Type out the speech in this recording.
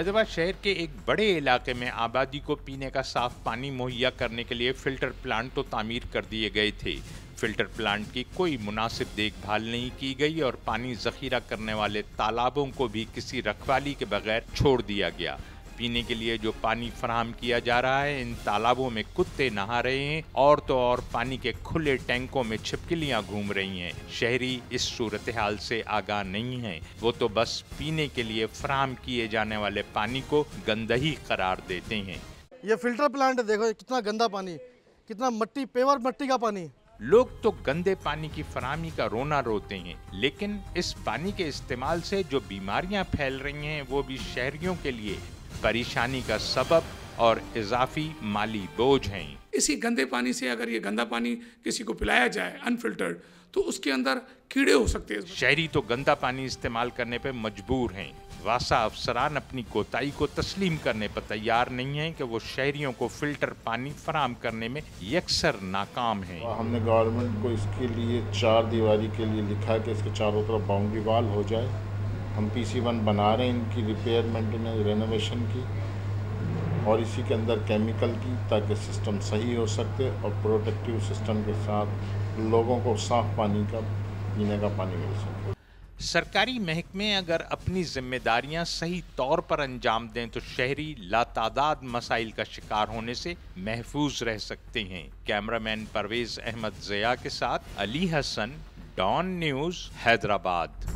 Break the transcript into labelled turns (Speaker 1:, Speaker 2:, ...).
Speaker 1: हैदराबाद शहर के एक बड़े इलाके में आबादी को पीने का साफ पानी मुहैया करने के लिए फिल्टर प्लांट तो तामीर कर दिए गए थे। फिल्टर प्लांट की कोई मुनासिब देखभाल नहीं की गई और पानी जखीरा करने वाले तालाबों को भी किसी रखवाली के बगैर छोड़ दिया गया। पीने के लिए जो पानी फराहम किया जा रहा है, इन तालाबों में कुत्ते नहा रहे हैं और तो और पानी के खुले टैंकों में छिपकलियां घूम रही हैं। शहरी इस सूरत हाल से आगाह नहीं हैं, वो तो बस पीने के लिए फराहम किए जाने वाले पानी को गंदगी करार देते हैं।
Speaker 2: ये फिल्टर प्लांट देखो, कितना गंदा पानी, कितना मट्टी, पेवर मट्टी का पानी।
Speaker 1: लोग तो गंदे पानी की फराहमी का रोना रोते हैं, लेकिन इस पानी के इस्तेमाल से जो बीमारियां फैल रही हैं वो भी शहरियों के लिए परेशानी का सबब और इजाफी माली बोझ हैं।
Speaker 3: इसी गंदे पानी से अगर ये गंदा पानी किसी को पिलाया जाए अनफिल्टर्ड, तो उसके अंदर कीड़े हो सकते हैं।
Speaker 1: शहरी तो गंदा पानी इस्तेमाल करने पर मजबूर हैं। वासा अफसरान अपनी कोताही को तस्लीम करने पर तैयार नहीं हैं कि वो शहरियों को फिल्टर पानी फराहम करने में यकसर नाकाम हैं।
Speaker 4: हमने गवर्नमेंट को इसके लिए 4 दीवारी के लिए लिखा है कि इसके चारों तरफ बाउंड्री वाल हो जाए। हम PC1 बना रहे हैं इनकी रिपेयर, मेंटेनेंस, रेनोवेशन की और इसी के अंदर केमिकल की, ताकि सिस्टम सही हो सकते और प्रोटेक्टिव सिस्टम के साथ लोगों को साफ पानी का, पीने का पानी मिल सके।
Speaker 1: सरकारी महकमे अगर अपनी जिम्मेदारियां सही तौर पर अंजाम दें तो शहरी लातादाद मसाइल का शिकार होने से महफूज रह सकते हैं। कैमरामैन परवेज अहमद ज़िया के साथ अली हसन, डॉन न्यूज़, हैदराबाद।